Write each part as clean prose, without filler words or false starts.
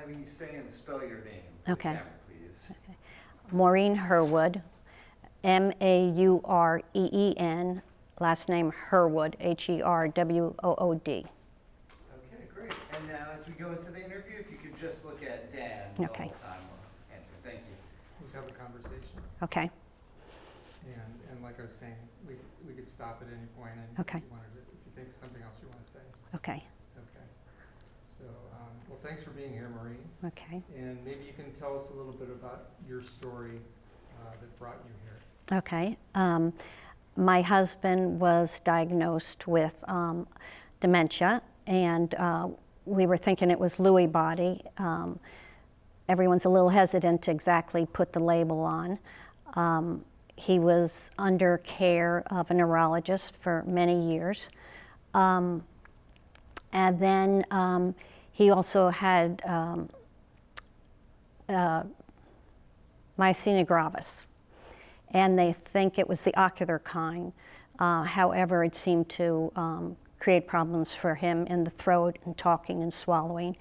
will you say and spell your name? Okay. Camera, please. Okay. Maureen Herwood, M-A-U-R-E-E-N, last name Herwood, H-E-R-W-O-O-D. Okay, great. And now as we go into the interview, if you could just look at Dan Okay. the whole time we'll answer. Thank you. Let's have a conversation. Okay. And like I was saying, we could stop at any point and Okay. if you think something else you want to say. Okay. Okay. So, well, thanks for being here, Maureen. Okay. And maybe you can tell us a little bit about your story that brought you here. Okay. My husband was diagnosed with dementia, and we were thinking it was Lewy body. Everyone's a little hesitant to exactly put the label on. He was under care of a neurologist for many years. And then he also had myasthenia gravis, and they think it was the ocular kind. However, it seemed to create problems for him in the throat and talking and swallowing,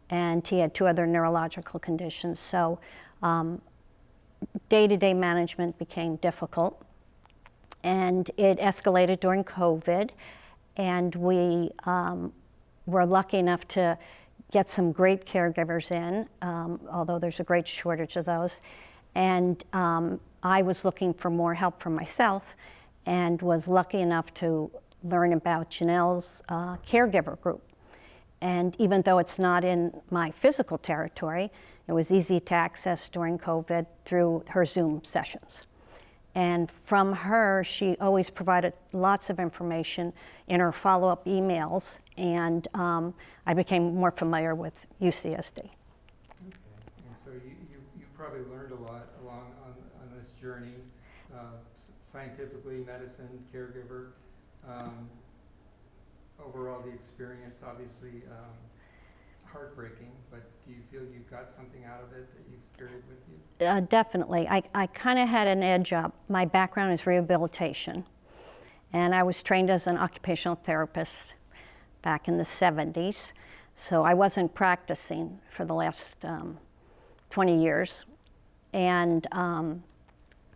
and he had 2 other neurological conditions. So day-to-day management became difficult, and it escalated during COVID, and we were lucky enough to get some great caregivers in, although there's a great shortage of those. And I was looking for more help for myself and was lucky enough to learn about Janelle's caregiver group. And even though it's not in my physical territory, it was easy to access during COVID through her Zoom sessions. And from her, she always provided lots of information in her follow-up emails, and I became more familiar with UCSD. Okay. And so you probably learned a lot along on this journey, scientifically, medicine, caregiver. Overall, the experience obviously heartbreaking, but do you feel you got something out of it that you've carried with you? Definitely. I kind of had an edge up. My background is rehabilitation, and I was trained as an occupational therapist back in the 70s, so I wasn't practicing for the last 20 years. And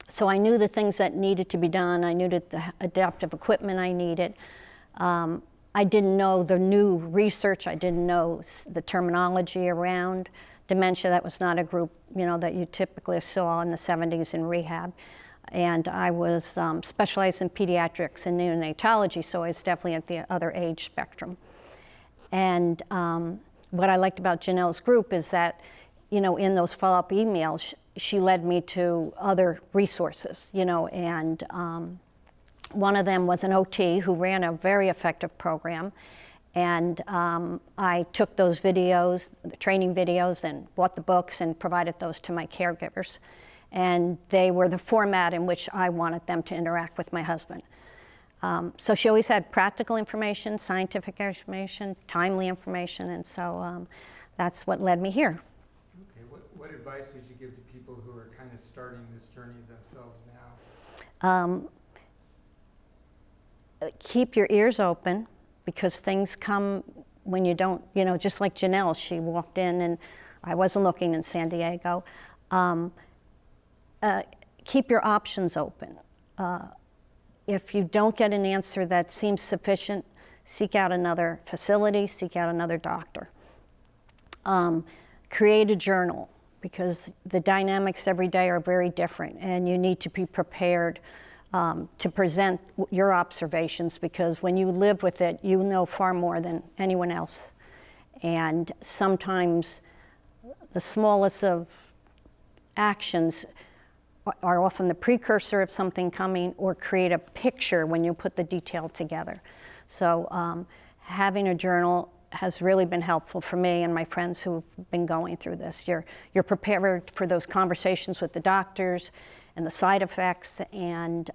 so I knew the things that needed to be done. I knew the adaptive equipment I needed. I didn't know the new research. I didn't know the terminology around dementia. That was not a group, that you typically saw in the 70s in rehab. And I was specialized in pediatrics and neonatology, so I was definitely at the other age spectrum. And what I liked about Janelle's group is that, in those follow-up emails, she led me to other resources, and one of them was an OT who ran a very effective program, and I took those videos, the training videos, and bought the books and provided those to my caregivers. And they were the format in which I wanted them to interact with my husband. So she always had practical information, scientific information, timely information, and so that's what led me here. Okay, what advice would you give to people who are kind of starting this journey themselves now? Keep your ears open, because things come when you don't, just like Janelle, she walked in and I wasn't looking in San Diego. Keep your options open. If you don't get an answer that seems sufficient, seek out another facility, seek out another doctor. Create a journal, because the dynamics every day are very different, and you need to be prepared to present your observations, because when you live with it, you know far more than anyone else. And sometimes the smallest of actions are often the precursor of something coming, or create a picture when you put the detail together. So having a journal has really been helpful for me and my friends who've been going through this. You're prepared for those conversations with the doctors and the side effects, and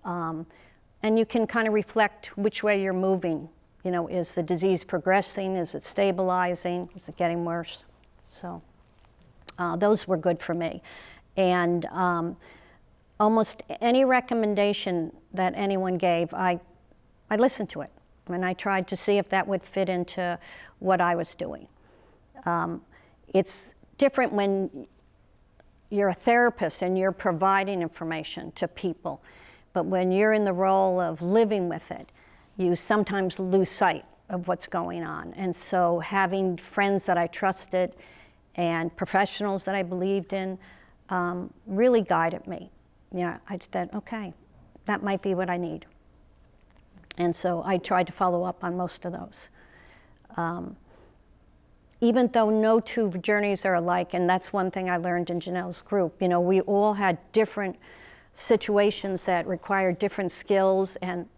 you can kind of reflect which way you're moving. Is the disease progressing? Is it stabilizing? Is it getting worse? So those were good for me. And almost any recommendation that anyone gave, I listened to it. And I tried to see if that would fit into what I was doing. It's different when you're a therapist and you're providing information to people. But when you're in the role of living with it, you sometimes lose sight of what's going on. And so having friends that I trusted and professionals that I believed in really guided me. Yeah, I said, okay, that might be what I need. And so I tried to follow up on most of those. Even though no two journeys are alike, and that's one thing I learned in Janelle's group, you know, we all had different situations that required different skills, and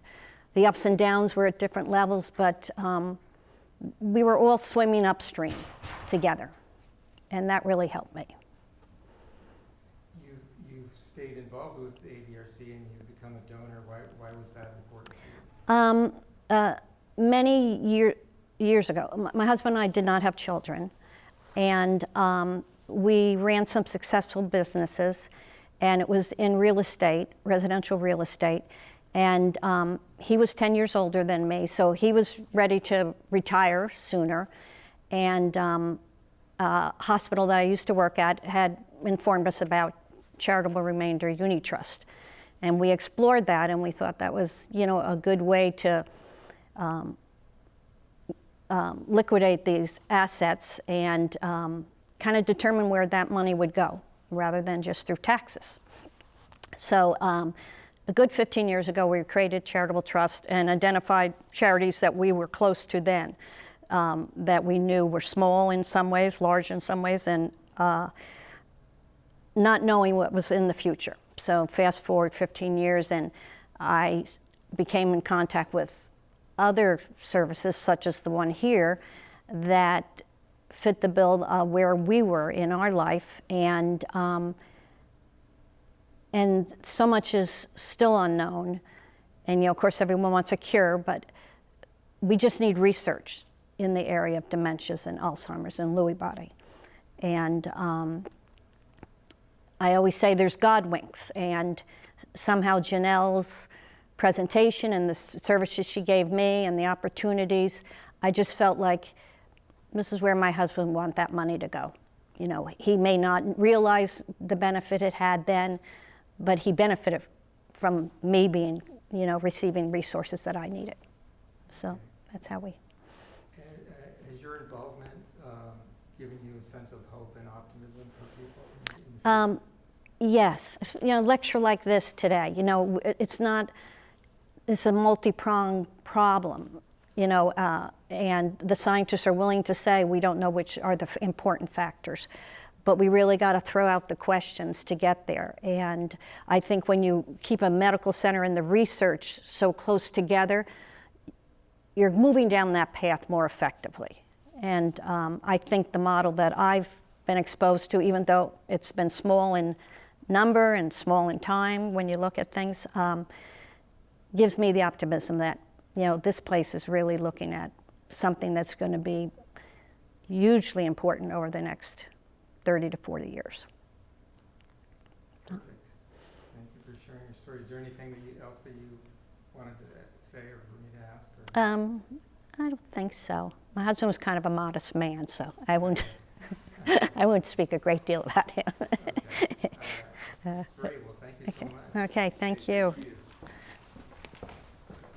the ups and downs were at different levels, but we were all swimming upstream together, and that really helped me. You've stayed involved with the ADRC and you've become a donor. Why was that important to you? Many years ago, my husband and I did not have children, and we ran some successful businesses, and it was in real estate, residential real estate, and he was 10 years older than me, so he was ready to retire sooner, and hospital that I used to work at had informed us about charitable remainder uni trust, and we explored that, and we thought that was, you know, a good way to liquidate these assets and kind of determine where that money would go, rather than just through taxes. So a good 15 years ago, we created charitable trust and identified charities that we were close to then, that we knew were small in some ways, large in some ways, and not knowing what was in the future. So fast forward 15 years, and I became in contact with other services, such as the one here, that fit the bill where we were in our life, and so much is still unknown. And you know, of course, everyone wants a cure, but we just need research in the area of dementias and Alzheimer's and Lewy body. And I always say there's God winks, and somehow Janelle's presentation and the services she gave me and the opportunities, I just felt like this is where my husband wanted that money to go. You know, he may not realize the benefit it had then, but he benefited from me being, you know, receiving resources that I needed. So that's how we. Has your involvement given you a sense of hope and optimism for people? Yes, you know, a lecture like this today, you know, it's a multi-pronged problem, you know, and the scientists are willing to say we don't know which are the important factors, but we really got to throw out the questions to get there. And I think when you keep a medical center and the research so close together, you're moving down that path more effectively. And I think the model that I've been exposed to, even though it's been small in number and small in time when you look at things, gives me the optimism that, you know, this place is really looking at something that's going to be hugely important over the next 30 to 40 years. Perfect. Thank you for sharing your story. Is there anything else that you wanted to say or for me to ask? I don't think so. My husband was kind of a modest man, so I wouldn't I wouldn't speak a great deal about him. Okay. Great. Well, thank you so much. Okay, thank you.